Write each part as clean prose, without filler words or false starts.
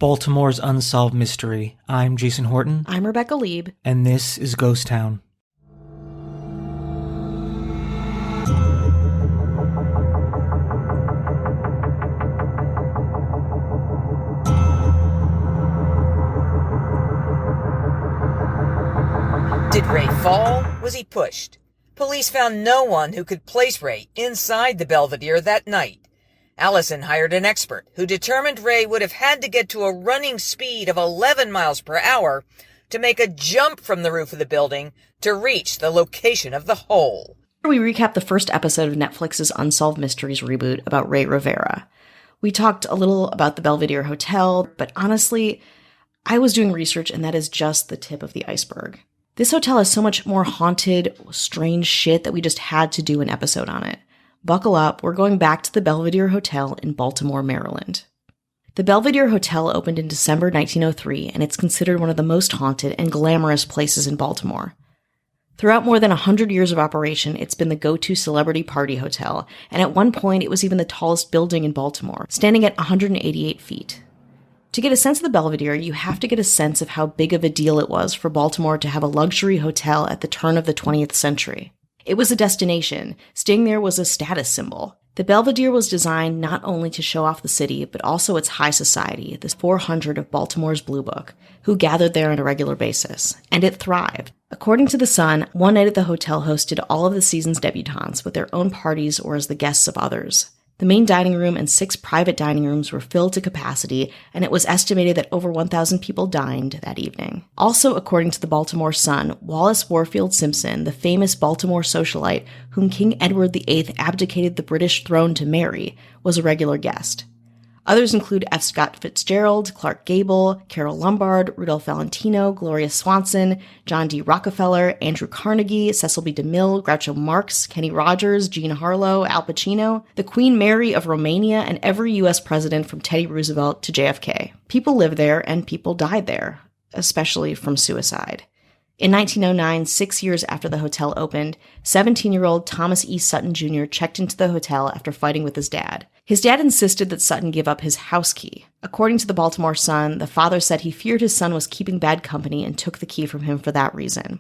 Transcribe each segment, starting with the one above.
Baltimore's Unsolved Mystery. I'm Jason Horton. I'm Rebecca Lieb. And this is Ghost Town. Did Ray fall? Was he pushed? Police found no one who could place Ray inside the Belvedere that night. Allison hired an expert who determined Ray would have had to get to a running speed of 11 miles per hour to make a jump from the roof of the building to reach the location of the hole. We recap the first episode of Netflix's Unsolved Mysteries reboot about Rey Rivera. We talked a little about the Belvedere Hotel, but honestly, I was doing research and that is just the tip of the iceberg. This hotel has so much more haunted, strange shit that we just had to do an episode on it. Buckle up, we're going back to the Belvedere Hotel in Baltimore, Maryland. The Belvedere Hotel opened in December 1903, and it's considered one of the most haunted and glamorous places in Baltimore. Throughout more than 100 years of operation, it's been the go-to celebrity party hotel, and at one point it was even the tallest building in Baltimore, standing at 188 feet. To get a sense of the Belvedere, you have to get a sense of how big of a deal it was for Baltimore to have a luxury hotel at the turn of the 20th century. It was a destination. Staying there was a status symbol. The Belvedere was designed not only to show off the city, but also its high society, the 400 of Baltimore's Blue Book, who gathered there on a regular basis. And it thrived. According to The Sun, one night at the hotel hosted all of the season's debutantes with their own parties or as the guests of others. The main dining room and 6 private dining rooms were filled to capacity, and it was estimated that over 1,000 people dined that evening. Also, according to the Baltimore Sun, Wallace Warfield Simpson, the famous Baltimore socialite whom King Edward VIII abdicated the British throne to marry, was a regular guest. Others include F. Scott Fitzgerald, Clark Gable, Carol Lombard, Rudolph Valentino, Gloria Swanson, John D. Rockefeller, Andrew Carnegie, Cecil B. DeMille, Groucho Marx, Kenny Rogers, Jean Harlow, Al Pacino, the Queen Mary of Romania, and every U.S. president from Teddy Roosevelt to JFK. People lived there and people died there, especially from suicide. In 1909, 6 years after the hotel opened, 17-year-old Thomas E. Sutton Jr. checked into the hotel after fighting with his dad. His dad insisted that Sutton give up his house key. According to the Baltimore Sun, the father said he feared his son was keeping bad company and took the key from him for that reason.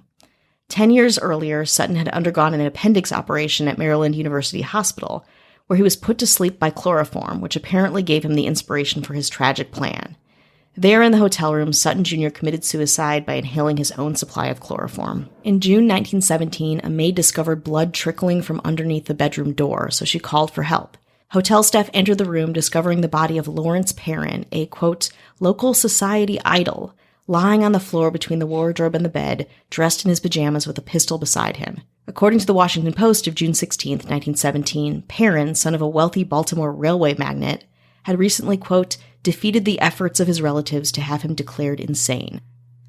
10 years earlier, Sutton had undergone an appendix operation at Maryland University Hospital, where he was put to sleep by chloroform, which apparently gave him the inspiration for his tragic plan. There in the hotel room, Sutton Jr. committed suicide by inhaling his own supply of chloroform. In June 1917, a maid discovered blood trickling from underneath the bedroom door, so she called for help. Hotel staff entered the room, discovering the body of Lawrence Perrin, a, quote, local society idol, lying on the floor between the wardrobe and the bed, dressed in his pajamas with a pistol beside him. According to the Washington Post of June 16, 1917, Perrin, son of a wealthy Baltimore railway magnate, had recently, quote, defeated the efforts of his relatives to have him declared insane.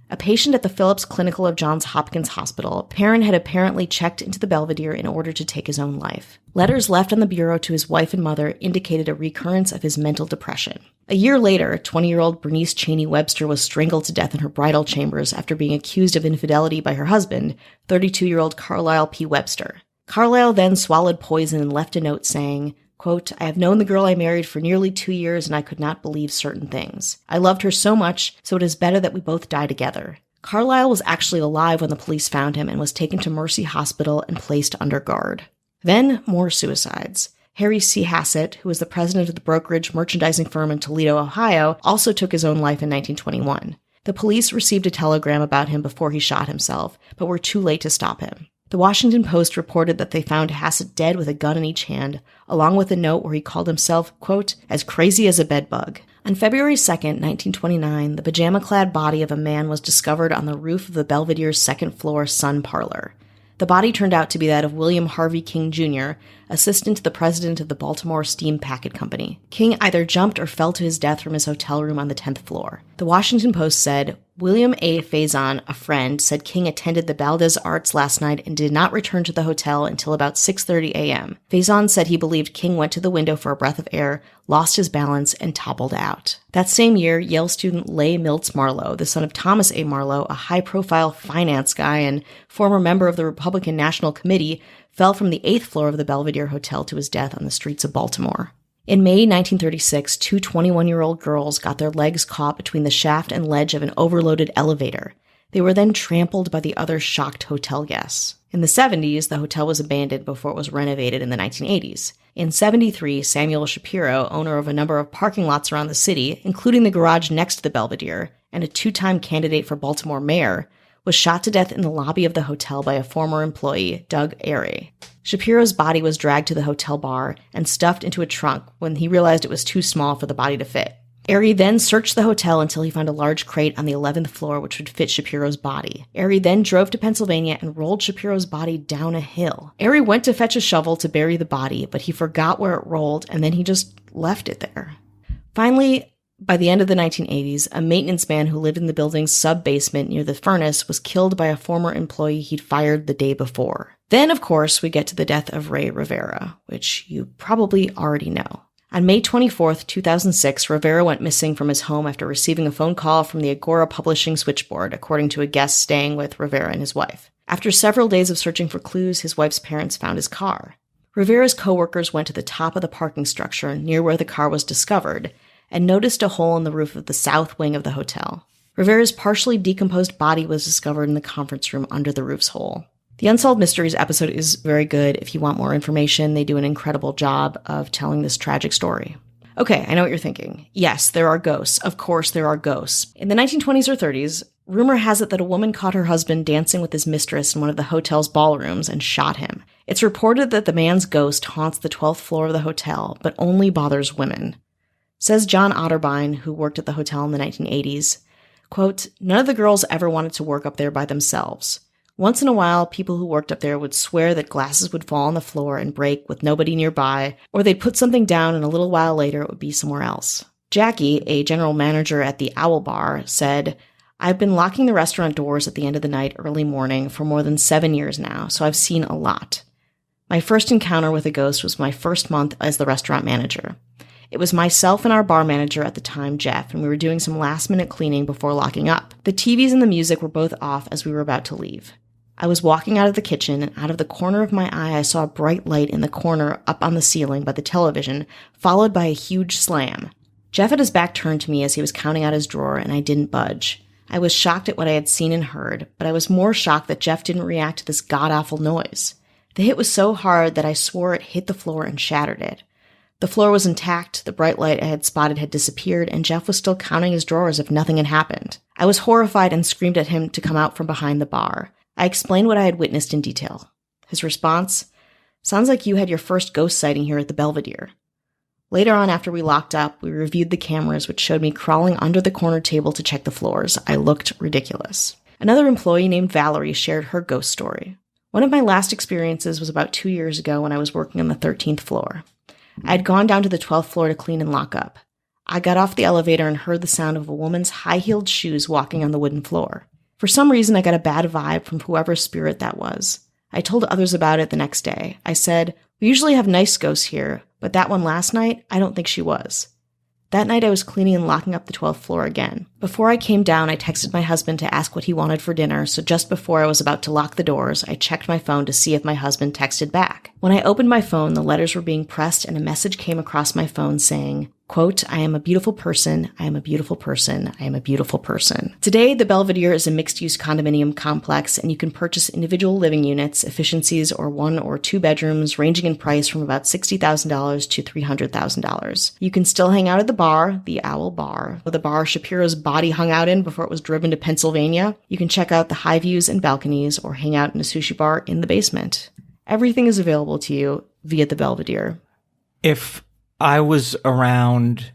A patient at the Phillips Clinical of Johns Hopkins Hospital, Perrin had apparently checked into the Belvedere in order to take his own life. Letters left on the bureau to his wife and mother indicated a recurrence of his mental depression. A year later, 20-year-old Bernice Cheney Webster was strangled to death in her bridal chambers after being accused of infidelity by her husband, 32-year-old Carlisle P. Webster. Carlisle then swallowed poison and left a note saying, quote, I have known the girl I married for nearly 2 years and I could not believe certain things. I loved her so much, so it is better that we both die together. Carlisle was actually alive when the police found him and was taken to Mercy Hospital and placed under guard. Then, more suicides. Harry C. Hassett, who was the president of the brokerage merchandising firm in Toledo, Ohio, also took his own life in 1921. The police received a telegram about him before he shot himself, but were too late to stop him. The Washington Post reported that they found Hassett dead with a gun in each hand, along with a note where he called himself, quote, as crazy as a bedbug. On February 2, 1929, the pajama-clad body of a man was discovered on the roof of the Belvedere's second-floor sun parlor. The body turned out to be that of William Harvey King Jr., assistant to the president of the Baltimore Steam Packet Company. King either jumped or fell to his death from his hotel room on the 10th floor. The Washington Post said, William A. Faison, a friend, said King attended the Valdez Arts last night and did not return to the hotel until about 6:30 a.m. Faison said he believed King went to the window for a breath of air, lost his balance, and toppled out. That same year, Yale student Leigh Miltz Marlowe, the son of Thomas A. Marlowe, a high-profile finance guy and former member of the Republican National Committee, fell from the 8th floor of the Belvedere Hotel to his death on the streets of Baltimore. In May 1936, two 21-year-old girls got their legs caught between the shaft and ledge of an overloaded elevator. They were then trampled by the other shocked hotel guests. In the 70s, the hotel was abandoned before it was renovated in the 1980s. In 73, Samuel Shapiro, owner of a number of parking lots around the city, including the garage next to the Belvedere, and a two-time candidate for Baltimore mayor, was shot to death in the lobby of the hotel by a former employee, Doug Airy. Shapiro's body was dragged to the hotel bar and stuffed into a trunk when he realized it was too small for the body to fit. Airy then searched the hotel until he found a large crate on the 11th floor which would fit Shapiro's body. Airy then drove to Pennsylvania and rolled Shapiro's body down a hill. Airy went to fetch a shovel to bury the body, but he forgot where it rolled and then he just left it there. Finally, by the end of the 1980s, a maintenance man who lived in the building's sub-basement near the furnace was killed by a former employee he'd fired the day before. Then, of course, we get to the death of Rey Rivera, which you probably already know. On May 24, 2006, Rivera went missing from his home after receiving a phone call from the Agora Publishing switchboard, according to a guest staying with Rivera and his wife. After several days of searching for clues, his wife's parents found his car. Rivera's co-workers went to the top of the parking structure near where the car was discovered and noticed a hole in the roof of the south wing of the hotel. Rivera's partially decomposed body was discovered in the conference room under the roof's hole. The Unsolved Mysteries episode is very good. If you want more information, they do an incredible job of telling this tragic story. Okay, I know what you're thinking. Yes, there are ghosts. Of course there are ghosts. In the 1920s or 30s, rumor has it that a woman caught her husband dancing with his mistress in one of the hotel's ballrooms and shot him. It's reported that the man's ghost haunts the 12th floor of the hotel, but only bothers women. Says John Otterbein, who worked at the hotel in the 1980s, quote, "None of the girls ever wanted to work up there by themselves. Once in a while, people who worked up there would swear that glasses would fall on the floor and break with nobody nearby, or they'd put something down and a little while later it would be somewhere else." Jackie, a general manager at the Owl Bar, said, "I've been locking the restaurant doors at the end of the night, early morning, for more than 7 years now, so I've seen a lot. My first encounter with a ghost was my first month as the restaurant manager. It was myself and our bar manager at the time, Jeff, and we were doing some last-minute cleaning before locking up. The TVs and the music were both off as we were about to leave. I was walking out of the kitchen, and out of the corner of my eye, I saw a bright light in the corner up on the ceiling by the television, followed by a huge slam. Jeff had his back turned to me as he was counting out his drawer, and I didn't budge. I was shocked at what I had seen and heard, but I was more shocked that Jeff didn't react to this god-awful noise. The hit was so hard that I swore it hit the floor and shattered it. The floor was intact, the bright light I had spotted had disappeared, and Jeff was still counting his drawers as if nothing had happened. I was horrified and screamed at him to come out from behind the bar. I explained what I had witnessed in detail. His response, "Sounds like you had your first ghost sighting here at the Belvedere." Later on, after we locked up, we reviewed the cameras, which showed me crawling under the corner table to check the floors. I looked ridiculous. Another employee named Valerie shared her ghost story. "One of my last experiences was about 2 years ago when I was working on the 13th floor. I had gone down to the 12th floor to clean and lock up. I got off the elevator and heard the sound of a woman's high-heeled shoes walking on the wooden floor. For some reason, I got a bad vibe from whoever spirit that was. I told others about it the next day. I said, 'We usually have nice ghosts here, but that one last night, I don't think she was.' That night, I was cleaning and locking up the 12th floor again. Before I came down, I texted my husband to ask what he wanted for dinner, so just before I was about to lock the doors, I checked my phone to see if my husband texted back. When I opened my phone, the letters were being pressed and a message came across my phone saying, quote, 'I am a beautiful person, I am a beautiful person, I am a beautiful person.' Today, the Belvedere is a mixed-use condominium complex, and you can purchase individual living units, efficiencies, or 1 or 2 bedrooms, ranging in price from about $60,000 to $300,000. You can still hang out at the bar, the Owl Bar, the bar Shapiro's body hung out in before it was driven to Pennsylvania. You can check out the high views and balconies, or hang out in a sushi bar in the basement. Everything is available to you via the Belvedere. If I was around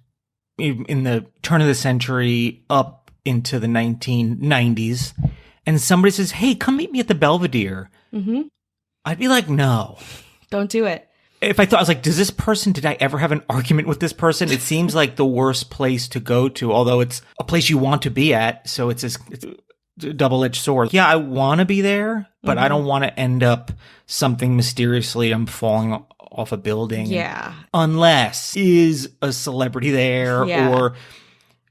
in the turn of the century up into the 1990s, and somebody says, 'Hey, come meet me at the Belvedere,' I'd be like, no. Don't do it. If I thought, I was like, did I ever have an argument with this person? It seems like the worst place to go to, although it's a place you want to be at, so it's a double-edged sword. Yeah, I want to be there, but I don't want to end up something mysteriously I'm falling off a building. Yeah. Unless is a celebrity there, Yeah. or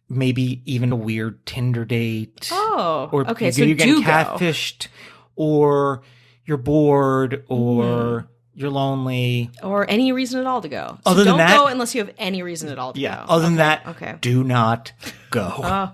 maybe even a weird Tinder date. Oh, or okay. So you're getting do go. catfished, or you're bored, or you're lonely. Or any reason at all to go. So Other than don't that- go unless you have any reason at all to go. Other than that, Okay. do not go.